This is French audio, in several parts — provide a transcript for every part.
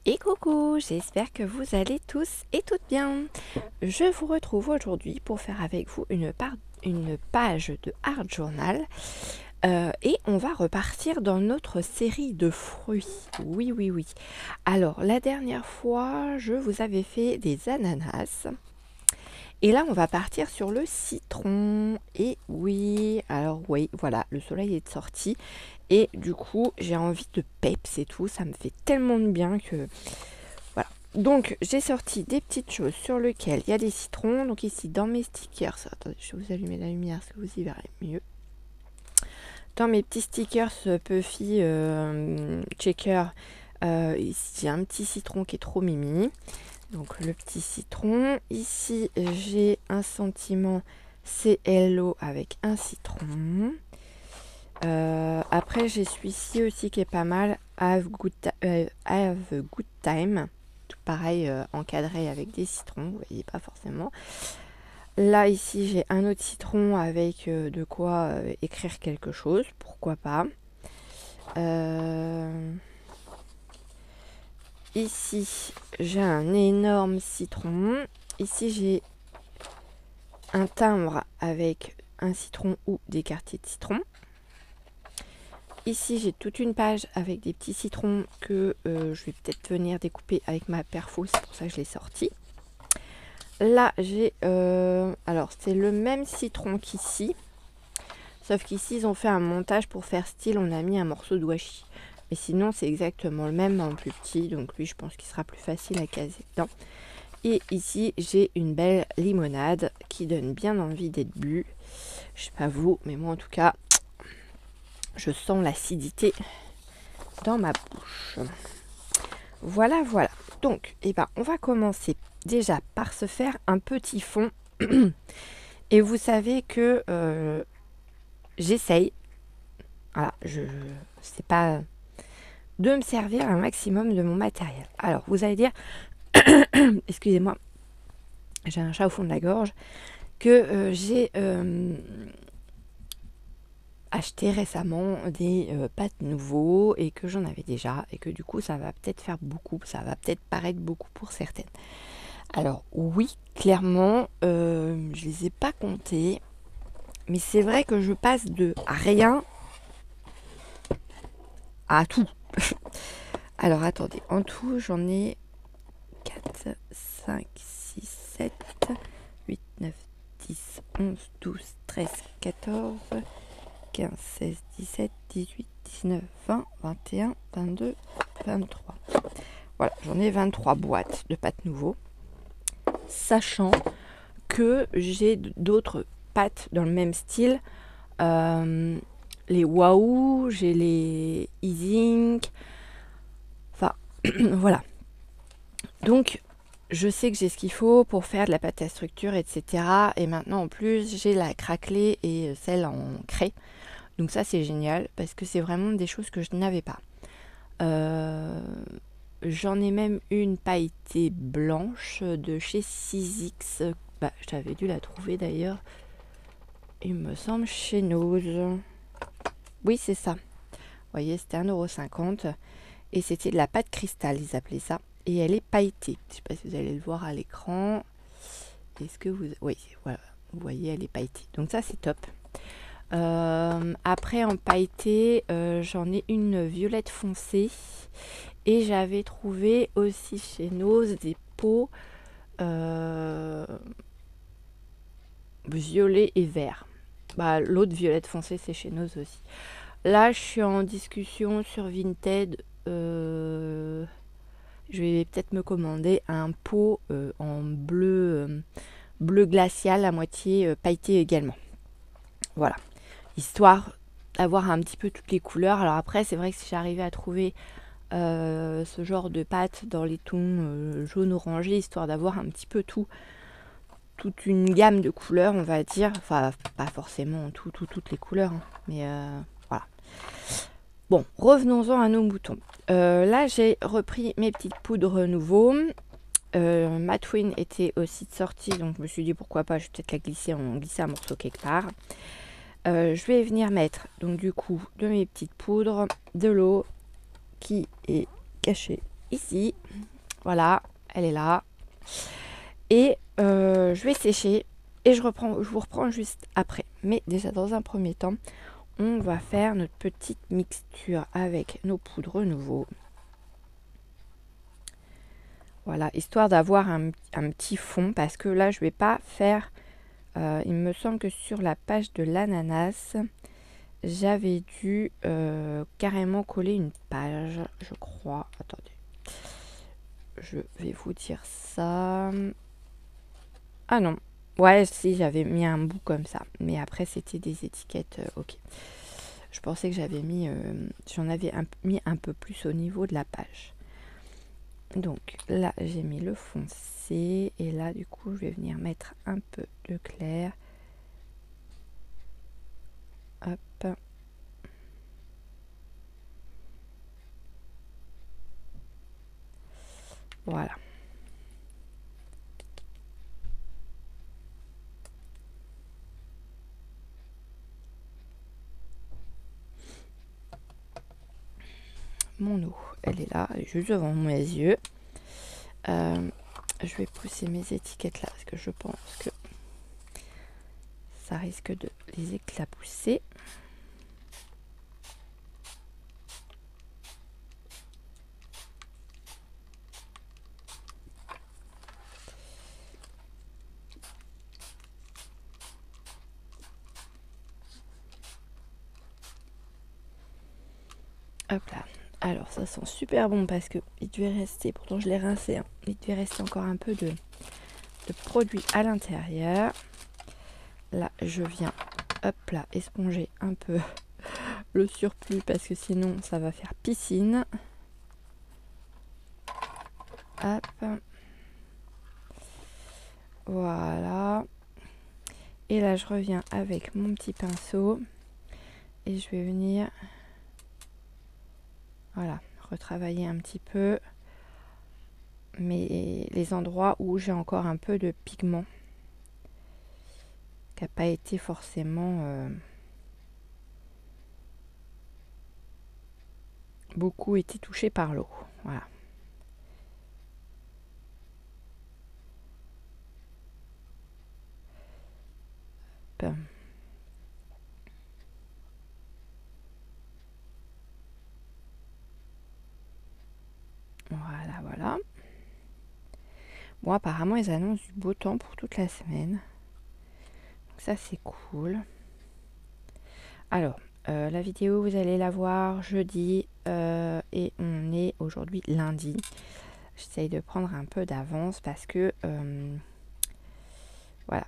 Et coucou, j'espère que vous allez tous et toutes bien. Je vous retrouve aujourd'hui pour faire avec vous une page de Art Journal et on va repartir dans notre série de fruits. Oui, oui, oui. Alors, la dernière fois, je vous avais fait des ananas. Et là, on va partir sur le citron. Et oui, alors oui, voilà, le soleil est sorti. Et du coup, j'ai envie de peps et tout. Ça me fait tellement de bien que... Voilà. Donc, j'ai sorti des petites choses sur lesquelles il y a des citrons. Donc ici, dans mes stickers... Attendez, je vais vous allumer la lumière, ça vous y verrez mieux. Dans mes petits stickers Puffy Checker, ici, j'ai un petit citron qui est trop mimi. Donc le petit citron. Ici, j'ai un sentiment CLO avec un citron. Après, j'ai celui-ci aussi qui est pas mal. Have a Good Time. Tout pareil, encadré avec des citrons. Vous voyez pas forcément. Là, ici, j'ai un autre citron avec de quoi écrire quelque chose. Pourquoi pas. Ici, j'ai un énorme citron. Ici, j'ai un timbre avec un citron ou des quartiers de citron. Ici, j'ai toute une page avec des petits citrons que je vais peut-être venir découper avec ma perfo. C'est pour ça que je l'ai sorti. Là, j'ai... alors, c'est le même citron qu'ici. Sauf qu'ici, ils ont fait un montage pour faire style. On a mis un morceau de washi. Mais sinon, c'est exactement le même en plus petit. Donc lui, je pense qu'il sera plus facile à caser dedans. Et ici, j'ai une belle limonade qui donne bien envie d'être bu. Je sais pas vous, mais moi en tout cas, je sens l'acidité dans ma bouche. Voilà, voilà. Donc, on va commencer déjà par se faire un petit fond. Et vous savez que j'essaye, voilà, c'est pas de me servir un maximum de mon matériel. Alors, vous allez dire, excusez-moi, j'ai un chat au fond de la gorge, que j'ai acheté récemment des pâtes nouveaux et que j'en avais déjà et que du coup ça va peut-être faire beaucoup, ça va peut-être paraître beaucoup pour certaines. Alors oui, clairement, je les ai pas comptés, mais c'est vrai que je passe de rien à tout. Alors attendez, en tout j'en ai 4, 5, 6, 7, 8, 9, 10, 11, 12, 13, 14, 15, 16, 17, 18, 19, 20, 21, 22, 23. Voilà, j'en ai 23 boîtes de pâtes nouveaux. Sachant que j'ai d'autres pâtes dans le même style. Les Waouh, j'ai les Easing. Enfin, voilà. Donc, je sais que j'ai ce qu'il faut pour faire de la pâte à structure, etc. Et maintenant, en plus, j'ai la craquelée et celle en craie. Donc ça, c'est génial parce que c'est vraiment des choses que je n'avais pas. J'en ai même une pailletée blanche de chez 6X. J'avais dû la trouver d'ailleurs. Il me semble chez Nose. Oui, c'est ça. Vous voyez, c'était 1,50 €. Et c'était de la pâte cristal, ils appelaient ça. Et elle est pailletée. Je ne sais pas si vous allez le voir à l'écran. Est-ce que vous... Oui, voilà. Vous voyez, elle est pailletée. Donc ça, c'est top. Après, en pailleté, j'en ai une violette foncée. Et j'avais trouvé aussi chez Nose des pots violet et vert. L'autre violette foncée, c'est chez Nose aussi. Là, je suis en discussion sur Vinted. Je vais peut-être me commander un pot en bleu, bleu glacial à moitié pailleté également. Voilà. Histoire d'avoir un petit peu toutes les couleurs. Alors après, c'est vrai que si j'arrivais à trouver ce genre de pâte dans les tons jaune orangé, histoire d'avoir un petit peu toute une gamme de couleurs, on va dire. Enfin, pas forcément toutes les couleurs, hein, mais voilà. Bon, revenons-en à nos moutons. Là, j'ai repris mes petites poudres nouveaux. Ma Twin était aussi de sortie, donc je me suis dit pourquoi pas, je vais peut-être la glisser un morceau quelque part. Je vais venir mettre donc du coup de mes petites poudres, de l'eau qui est cachée ici. Voilà, elle est là. Et je vais sécher et je vous reprends juste après. Mais déjà dans un premier temps, on va faire notre petite mixture avec nos poudres nouveaux. Voilà, histoire d'avoir un petit fond parce que là je vais pas faire, il me semble que sur la page de l'ananas, j'avais dû carrément coller une page, je crois. Attendez, je vais vous dire ça. Ah non, ouais, si, j'avais mis un bout comme ça, mais après c'était des étiquettes, ok. Je pensais que j'avais mis, j'en avais mis un peu plus au niveau de la page. Donc là, j'ai mis le foncé, et là, du coup, je vais venir mettre un peu de clair. Hop. Voilà. Mon eau, elle est là, elle est juste devant mes yeux. Je vais pousser mes étiquettes là parce que je pense que ça risque de les éclabousser. Hop là. Alors ça sent super bon parce que il devait rester, pourtant je l'ai rincé, hein, il devait rester encore un peu de produit à l'intérieur. Là je viens, hop là, esponger un peu le surplus parce que sinon ça va faire piscine. Hop. Voilà. Et là je reviens avec mon petit pinceau et je vais venir, voilà, retravailler un petit peu mais les endroits où j'ai encore un peu de pigment qui n'a pas été forcément beaucoup été touché par l'eau. Voilà. Hop. Voilà, voilà. Bon, apparemment, ils annoncent du beau temps pour toute la semaine. Donc ça, c'est cool. Alors, la vidéo, vous allez la voir jeudi. Et on est aujourd'hui lundi. J'essaye de prendre un peu d'avance parce que... voilà.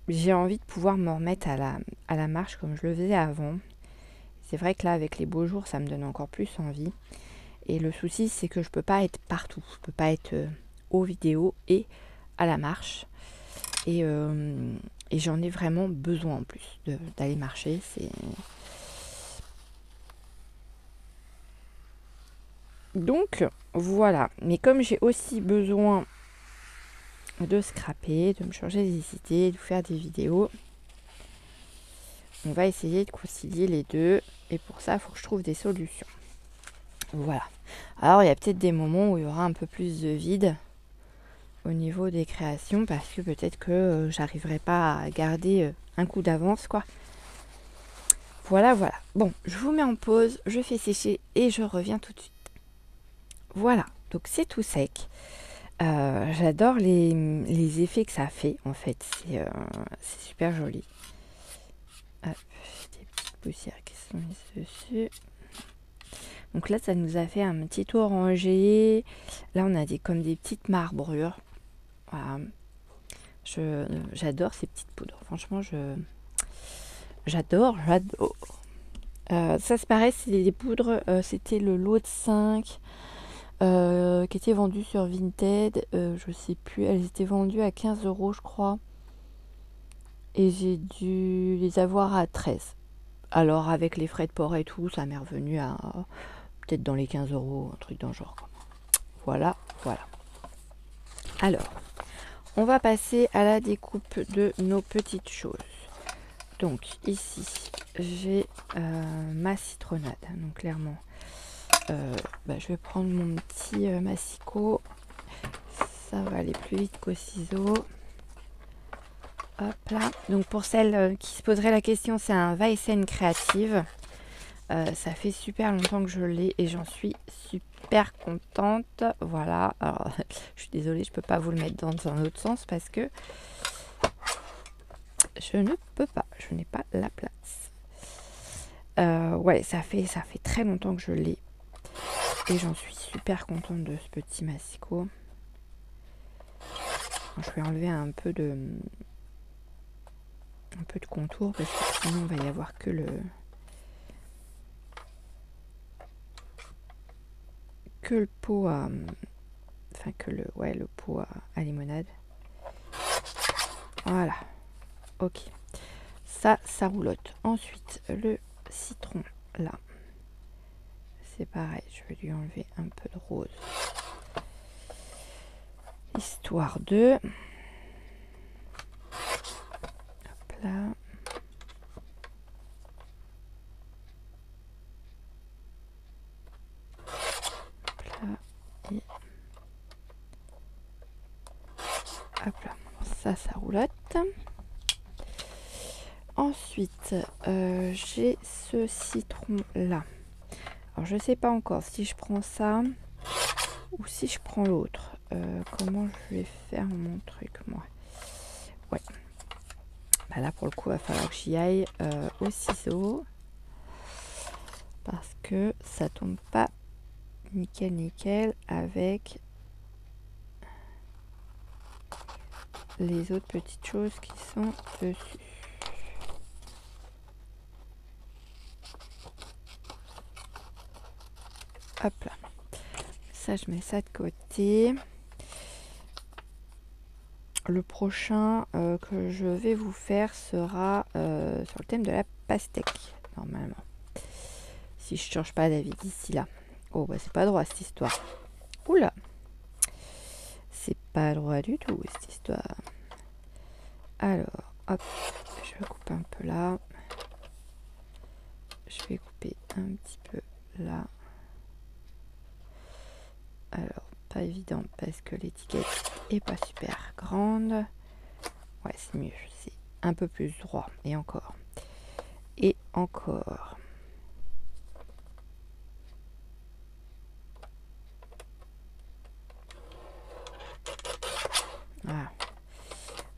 J'ai envie de pouvoir me remettre à la marche comme je le faisais avant. C'est vrai que là, avec les beaux jours, ça me donne encore plus envie. Et le souci, c'est que je peux pas être partout. Je peux pas être aux vidéos et à la marche. Et j'en ai vraiment besoin en plus d'aller marcher. Donc, voilà. Mais comme j'ai aussi besoin de scraper, de me changer les idées, de faire des vidéos, on va essayer de concilier les deux. Et pour ça, il faut que je trouve des solutions. Voilà. Alors, il y a peut-être des moments où il y aura un peu plus de vide au niveau des créations parce que peut-être que j'arriverai pas à garder un coup d'avance, quoi. Voilà, voilà. Bon, je vous mets en pause, je fais sécher et je reviens tout de suite. Voilà, donc c'est tout sec. J'adore les effets que ça fait, en fait. C'est super joli. Hop, des petites poussières qui sont mises dessus. Donc là, ça nous a fait un petit orangé. Là, on a comme des petites marbrures. Voilà. J'adore ces petites poudres. Franchement, j'adore. Ça, c'est pareil, c'est des poudres. C'était le lot de 5 qui était vendu sur Vinted. Je sais plus. Elles étaient vendues à 15 €, je crois. Et j'ai dû les avoir à 13. Alors, avec les frais de port et tout, ça m'est revenu à peut-être dans les 15 €, un truc dans le genre. Voilà, voilà. Alors, on va passer à la découpe de nos petites choses. Donc ici, j'ai ma citronnade. Donc clairement, je vais prendre mon petit massicot. Ça va aller plus vite qu'au ciseau. Hop là. Donc pour celles qui se poseraient la question, c'est un Weissen Creative. Ça fait super longtemps que je l'ai et j'en suis super contente. Voilà. Alors, je suis désolée, je peux pas vous le mettre dans un autre sens parce que je ne peux pas. Je n'ai pas la place. Ouais, ça fait très longtemps que je l'ai et j'en suis super contente de ce petit massicot. Je vais enlever un peu de contour parce que sinon il va y avoir que le pot à le pot à limonade. Voilà. Ok. Ça roulotte. Ensuite, le citron là. C'est pareil, je vais lui enlever un peu de rose. Histoire de... Hop là. Hop là. Et... Hop là. Ça roulotte. Ensuite, j'ai ce citron là. Alors, je sais pas encore si je prends ça ou si je prends l'autre. Comment je vais faire mon truc, moi? Ouais. Bah là, pour le coup, il va falloir que j'y aille au ciseau. Parce que ça tombe pas nickel avec les autres petites choses qui sont dessus. Hop là. Ça, je mets ça de côté. Le prochain que je vais vous faire sera sur le thème de la pastèque, normalement. Si je change pas d'avis d'ici là. Oh, bah c'est pas droit cette histoire. Oula. C'est pas droit du tout cette histoire. Alors, hop. Je vais couper un peu là. Je vais couper un petit peu là. Alors, pas évident parce que l'étiquette est pas super grande. Ouais, c'est mieux, c'est un peu plus droit. Et encore. Et encore. Voilà.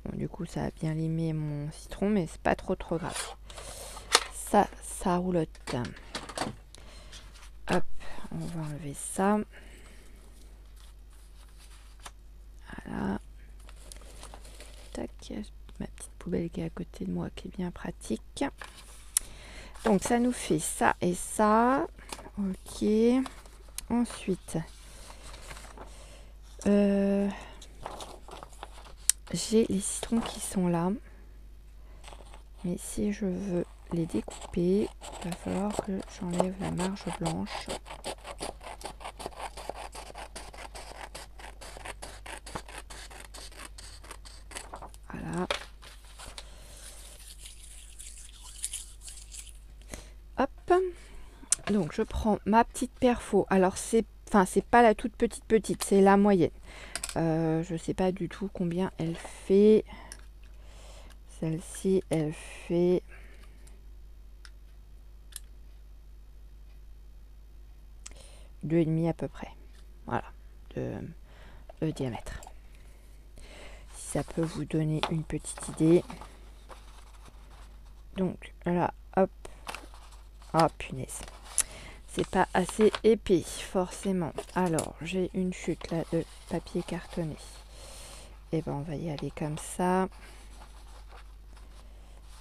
Bon, du coup, ça a bien limé mon citron, mais c'est pas trop grave. Ça roulotte. Hop, on va enlever ça. Voilà. Tac, ma petite poubelle qui est à côté de moi, qui est bien pratique. Donc ça nous fait ça et ça. Ok. Ensuite, j'ai les citrons qui sont là. Mais si je veux les découper, il va falloir que j'enlève la marge blanche. Voilà. Hop. Donc je prends ma petite perfo. Alors c'est pas la toute petite, c'est la moyenne. Je sais pas du tout combien elle fait. Celle-ci, elle fait 2,5 à peu près. Voilà, de diamètre. Si ça peut vous donner une petite idée. Donc là, hop. Ah, punaise. C'est pas assez épais, forcément. Alors, j'ai une chute là de papier cartonné. Et ben, on va y aller comme ça.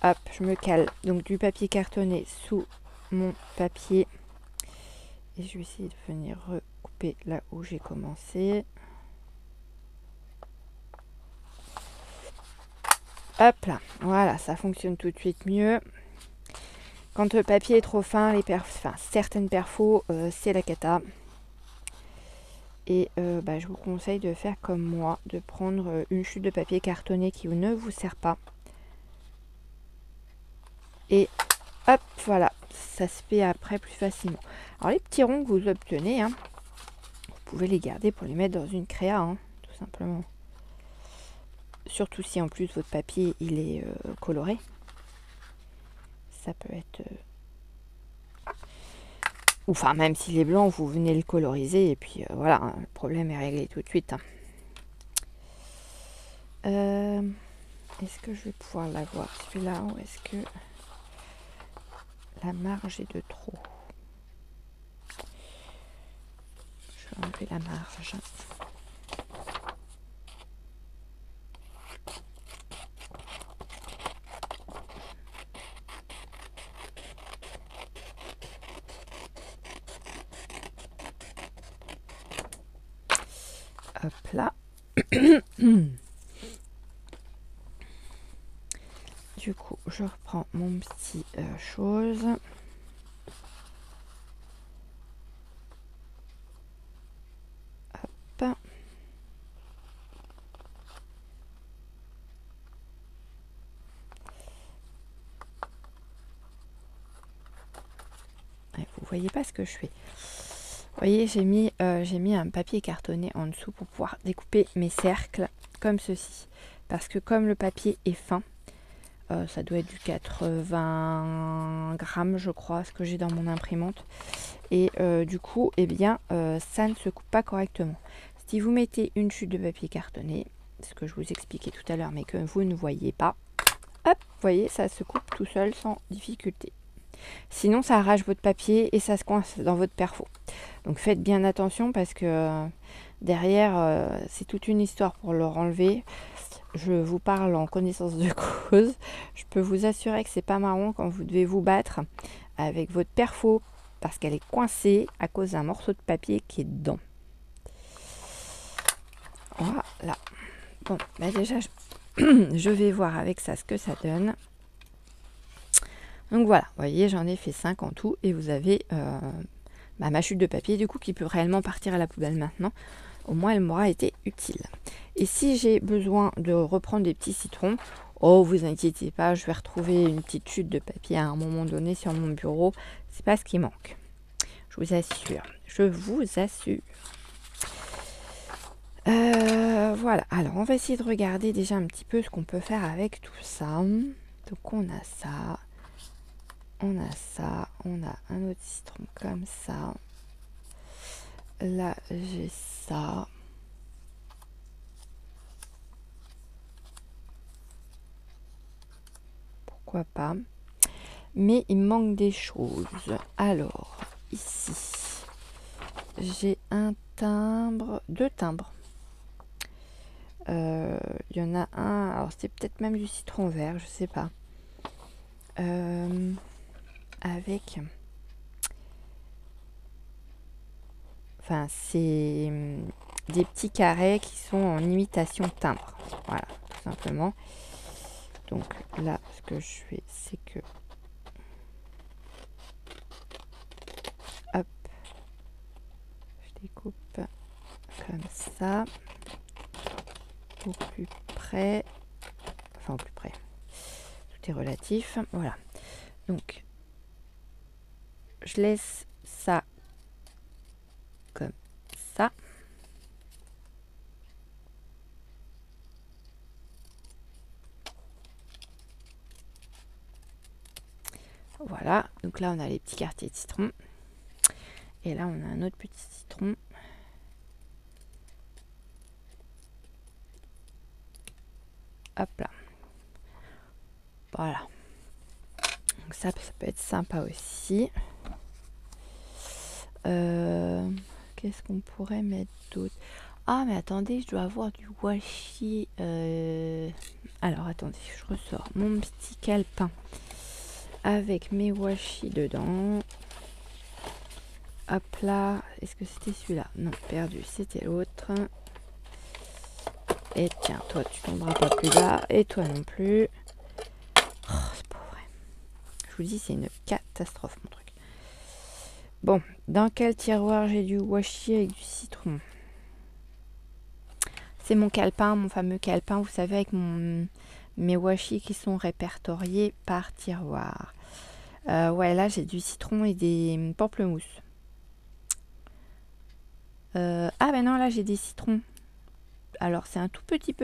Hop, je me cale. Donc, du papier cartonné sous mon papier. Et je vais essayer de venir recouper là où j'ai commencé. Hop là, voilà, ça fonctionne tout de suite mieux. Quand le papier est trop fin, certaines perfos, c'est la cata. Et je vous conseille de faire comme moi, de prendre une chute de papier cartonné qui ne vous sert pas. Et hop, voilà, ça se fait après plus facilement. Alors les petits ronds que vous obtenez, hein, vous pouvez les garder pour les mettre dans une créa, hein, tout simplement. Surtout si en plus votre papier il est coloré. Ça peut être... Enfin, même s'il est blanc, vous venez le coloriser et puis voilà, hein, le problème est réglé tout de suite. Hein. Est-ce que je vais pouvoir l'avoir celui-là ou est-ce que la marge est de trop? Je vais enlever la marge. Hop là. Du coup, je reprends mon petit chose. Hop. Et vous voyez pas ce que je fais. Vous voyez, j'ai mis un papier cartonné en dessous pour pouvoir découper mes cercles comme ceci. Parce que comme le papier est fin, ça doit être du 80 grammes, je crois, ce que j'ai dans mon imprimante. Et du coup, eh bien, ça ne se coupe pas correctement. Si vous mettez une chute de papier cartonné, ce que je vous expliquais tout à l'heure, mais que vous ne voyez pas, hop, vous voyez, ça se coupe tout seul sans difficulté. Sinon, ça arrache votre papier et ça se coince dans votre perfo. Donc faites bien attention parce que derrière, c'est toute une histoire pour le renlever. Je vous parle en connaissance de cause. Je peux vous assurer que c'est pas marrant quand vous devez vous battre avec votre perfo parce qu'elle est coincée à cause d'un morceau de papier qui est dedans. Voilà. Bon, bah déjà, je vais voir avec ça ce que ça donne. Donc voilà, vous voyez, j'en ai fait 5 en tout et vous avez ma chute de papier du coup qui peut réellement partir à la poubelle maintenant. Au moins, elle m'aura été utile. Et si j'ai besoin de reprendre des petits citrons, oh, vous inquiétez pas, je vais retrouver une petite chute de papier à un moment donné sur mon bureau. C'est pas ce qui manque. Je vous assure. Je vous assure. Voilà. Alors, on va essayer de regarder déjà un petit peu ce qu'on peut faire avec tout ça. Donc, on a ça. On a ça. On a un autre citron comme ça. Là, j'ai ça. Pourquoi pas. Mais il me manque des choses. Alors, ici, j'ai un timbre, 2 timbres. Il y en a un, alors c'était peut-être même du citron vert, je sais pas. Avec... Enfin, c'est des petits carrés qui sont en imitation timbre. Voilà, tout simplement. Donc là, ce que je fais, c'est que... Hop. Je découpe comme ça. Au plus près. Enfin, au plus près. Tout est relatif. Voilà. Donc, je laisse ça comme ça. Voilà, donc là on a les petits quartiers de citron. Et là on a un autre petit citron. Hop là. Voilà. Donc ça peut être sympa aussi. Qu'est-ce qu'on pourrait mettre d'autre? Ah mais attendez, je dois avoir du washi. Alors attendez, je ressors mon petit calepin avec mes washi dedans. Hop là, est-ce que c'était celui-là? Non, perdu, c'était l'autre. Et tiens, toi tu tomberas pas plus bas, et toi non plus. Oh, c'est pas vrai. Je vous dis, c'est une catastrophe mon truc. Bon, dans quel tiroir j'ai du washi avec du citron? C'est mon calepin, mon fameux calepin, vous savez, avec mes washi qui sont répertoriés par tiroir. Ouais, là j'ai du citron et des pamplemousses. Ah ben non, là j'ai des citrons. Alors c'est un tout petit.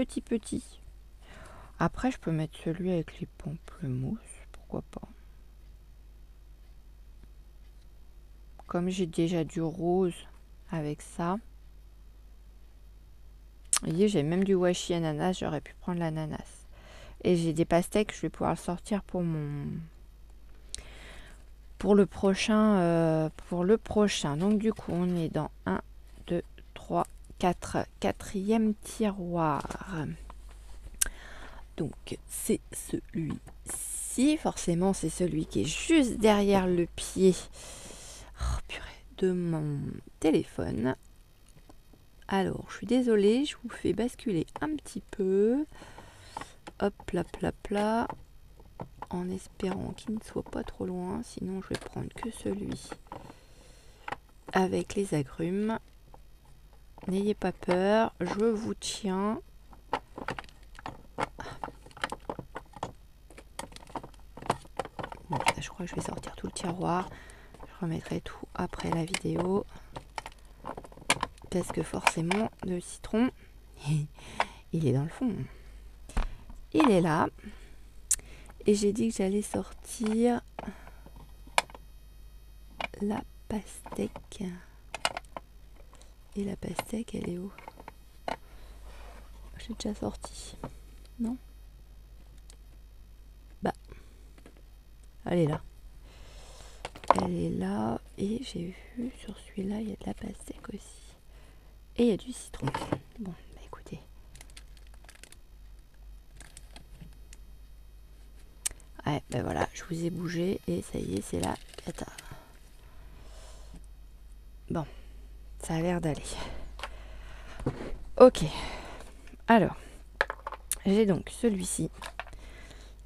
Après je peux mettre celui avec les pamplemousses, pourquoi pas. Comme j'ai déjà du rose avec ça. Vous voyez, j'ai même du washi ananas, j'aurais pu prendre l'ananas. Et j'ai des pastèques, je vais pouvoir le sortir pour le prochain. Donc du coup, on est dans 1, 2, 3, 4, quatrième tiroir. Donc c'est celui-ci, forcément c'est celui qui est juste derrière le pied de mon téléphone. Alors, je suis désolée, je vous fais basculer un petit peu. Hop là, en espérant qu'il ne soit pas trop loin, sinon je vais prendre que celui avec les agrumes. N'ayez pas peur, je vous tiens. Bon, je crois que je vais sortir tout le tiroir. Je remettrai tout après la vidéo. Parce que forcément, le citron, il est dans le fond. Il est là. Et j'ai dit que j'allais sortir la pastèque. Et la pastèque, elle est où? J'ai déjà sorti. Non? Bah. Elle est là. Elle est là. Et j'ai vu sur celui-là, il y a de la pastèque aussi. Et il y a du citron. Bon, bah écoutez. Ouais, ben voilà, je vous ai bougé et ça y est, c'est la cata. Bon, ça a l'air d'aller. Ok, alors, j'ai donc celui-ci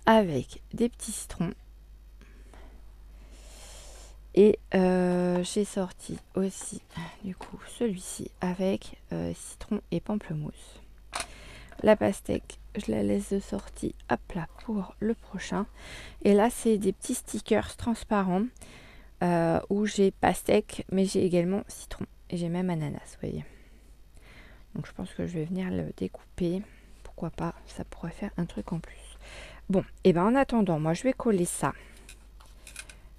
avec des petits citrons. Et j'ai sorti aussi, du coup, celui-ci avec citron et pamplemousse. La pastèque, je la laisse de sortie à plat pour le prochain. Et là, c'est des petits stickers transparents où j'ai pastèque, mais j'ai également citron. Et j'ai même ananas, vous voyez. Donc je pense que je vais venir le découper. Pourquoi pas, ça pourrait faire un truc en plus. Bon, et ben en attendant, moi je vais coller ça.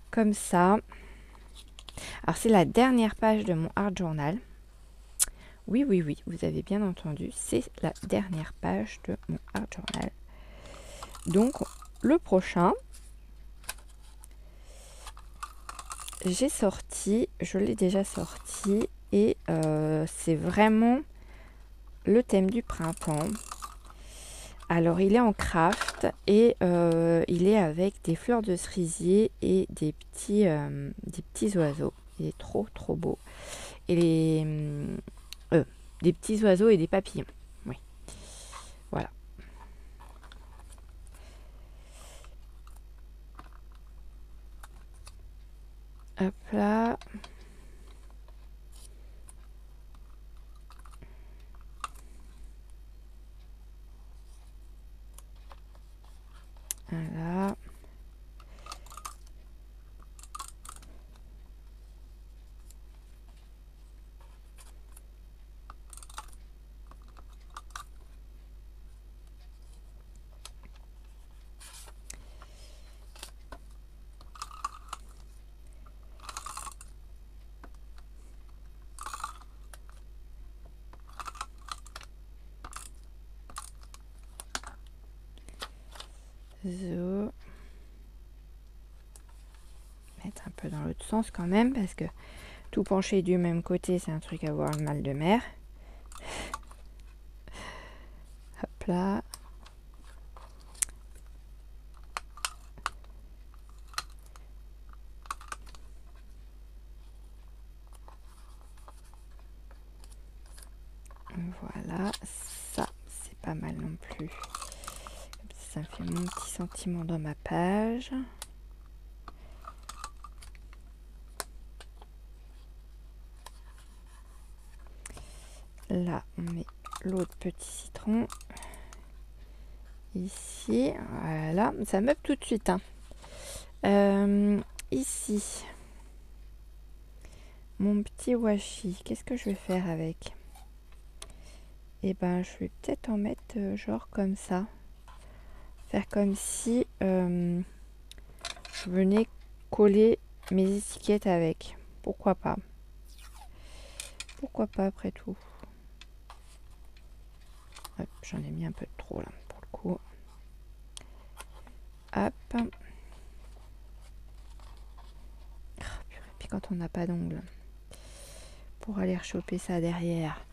Comme ça. Alors c'est la dernière page de mon art journal. Oui, vous avez bien entendu, c'est la dernière page de mon art journal. Donc le prochain, j'ai sorti, je l'ai déjà sorti et c'est vraiment le thème du printemps. Alors il est en craft et il est avec des fleurs de cerisier et des petits oiseaux. Il est trop beau. Et des petits oiseaux et des papillons. Oui. Voilà. Hop là. Voilà. Zo. Mettre un peu dans l'autre sens quand même parce que tout penché du même côté, c'est un truc à avoir le mal de mer. Hop là. Voilà, ça c'est pas mal non plus. Ça me fait mon petit sentiment dans ma page. Là, on met l'autre petit citron. Ici, voilà, ça meuble tout de suite. Hein. Ici, mon petit washi, qu'est-ce que je vais faire avec? Et ben, je vais peut-être en mettre genre comme ça. Faire comme si je venais coller mes étiquettes avec. Pourquoi pas? Pourquoi pas après tout? Hop, j'en ai mis un peu trop là pour le coup. Hop. Oh, purée, puis quand on n'a pas d'ongles pour aller rechoper ça derrière.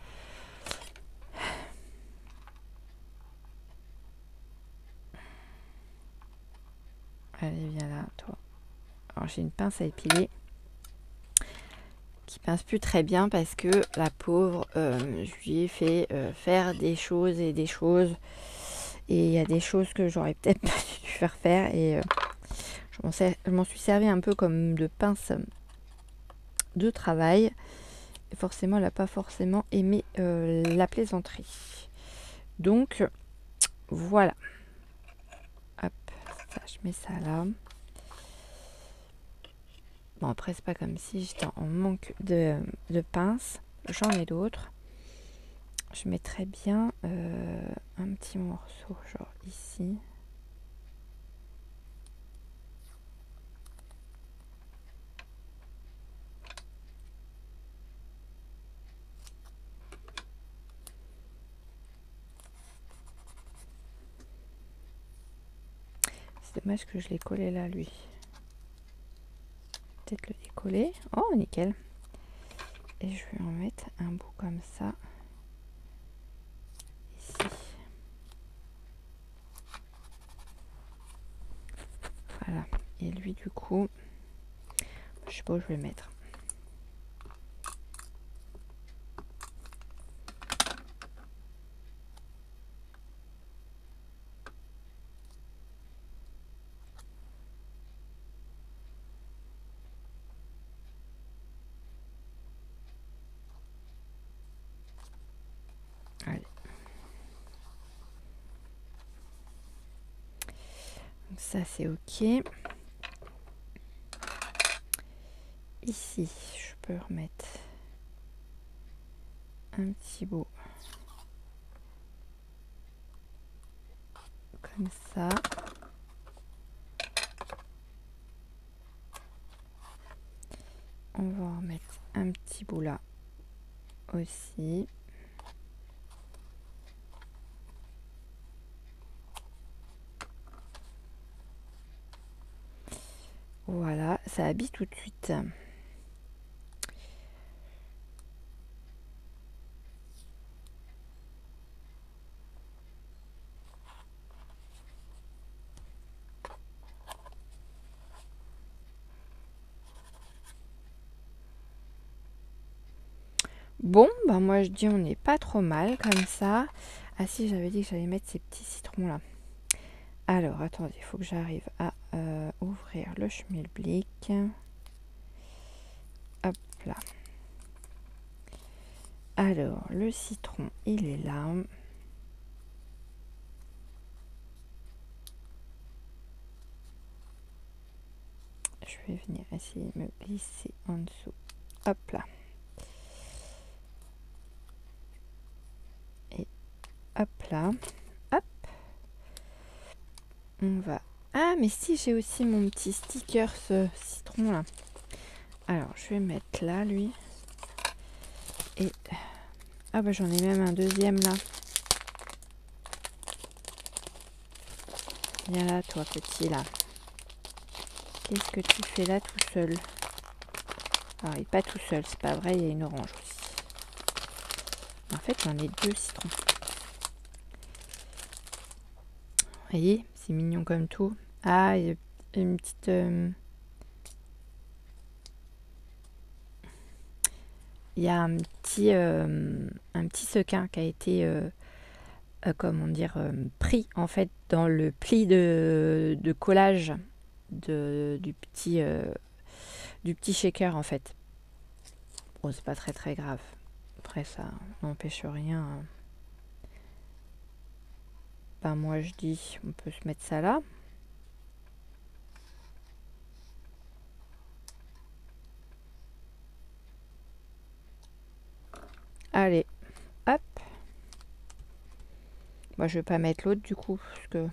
Allez, viens là, toi. Alors j'ai une pince à épiler qui pince plus très bien parce que la pauvre, je lui ai fait faire des choses et des choses. Et il y a des choses que j'aurais peut-être pas dû faire et je m'en suis servi un peu comme de pince de travail. Et forcément, elle n'a pas forcément aimé la plaisanterie. Donc, voilà. Hop, ça, je mets ça là. Bon, après, c'est pas comme si j'étais en manque de pinces. J'en ai d'autres. Je mettrais bien un petit morceau, genre ici. C'est dommage que je l'ai collé là, lui. Peut-être le décoller. Oh, nickel. Et je vais en mettre un bout comme ça. Ici. Voilà. Et lui, du coup, je sais pas où je vais le mettre. Allez. Donc ça, c'est ok. Ici, je peux remettre un petit bout comme ça. On va en remettre un petit bout là aussi. Voilà, ça habille tout de suite. Bon, bah moi je dis on n'est pas trop mal comme ça. Ah si, j'avais dit que j'allais mettre ces petits citrons là. Alors, attendez, il faut que j'arrive à ouvrir le schmilblick. Hop là. Alors, le citron, il est là. Je vais venir essayer de me glisser en dessous. Hop là. Et hop là. Hop. On va... Ah, mais si, j'ai aussi mon petit sticker, ce citron là. Alors, je vais mettre là, lui. Et... Ah bah j'en ai même un deuxième là. Viens là, toi, petit là. Qu'est-ce que tu fais là tout seul? Alors, il n'est pas tout seul, c'est pas vrai, il y a une orange aussi. En fait, j'en ai deux citrons. Vous voyez, c'est mignon comme tout. Ah, il y a une petite... il y a un petit sequin qui a été, comment dire, pris en fait dans le pli de collage du petit shaker en fait. Bon, c'est pas très très grave. Après, ça n'empêche rien. Ben, moi je dis, on peut se mettre ça là. Allez, hop. Moi, je vais pas mettre l'autre du coup, parce que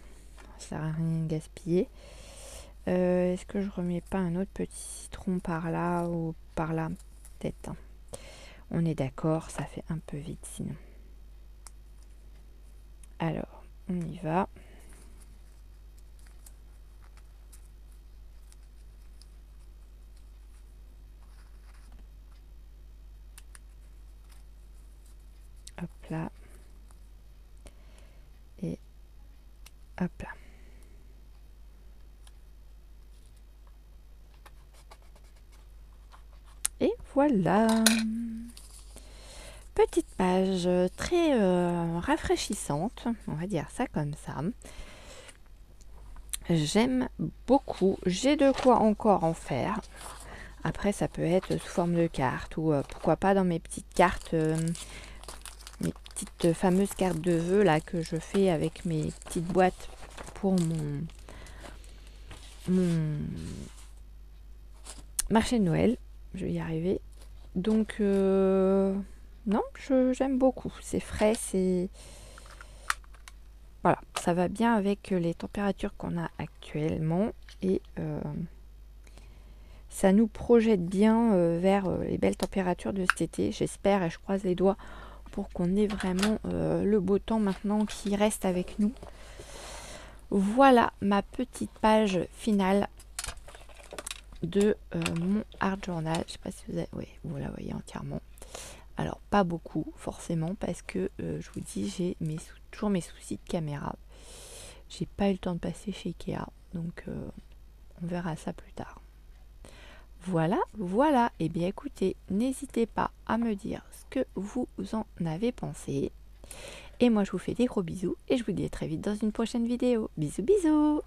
ça sert à rien de gaspiller. Est-ce que je remets pas un autre petit citron par là ou par là? Peut-être. Hein. On est d'accord, ça fait un peu vite sinon. Alors, on y va. Hop là. Et hop là. Et voilà. Petite page très rafraîchissante, on va dire ça comme ça. J'aime beaucoup. J'ai de quoi encore en faire. Après, ça peut être sous forme de carte ou pourquoi pas dans mes petites cartes, mes petites fameuses cartes de vœux là que je fais avec mes petites boîtes pour mon marché de Noël. Je vais y arriver. Donc, non, j'aime beaucoup. C'est frais, c'est... Voilà, ça va bien avec les températures qu'on a actuellement et ça nous projette bien vers les belles températures de cet été. J'espère et je croise les doigts pour qu'on ait vraiment le beau temps maintenant qui reste avec nous. Voilà ma petite page finale de mon art journal. Je sais pas si vous avez... Oui, vous la voyez entièrement. Alors pas beaucoup forcément parce que je vous dis j'ai toujours mes soucis de caméra. J'ai pas eu le temps de passer chez Ikea donc on verra ça plus tard. Voilà. Et bien écoutez, n'hésitez pas à me dire ce que vous en avez pensé. Et moi je vous fais des gros bisous et je vous dis à très vite dans une prochaine vidéo. Bisous bisous.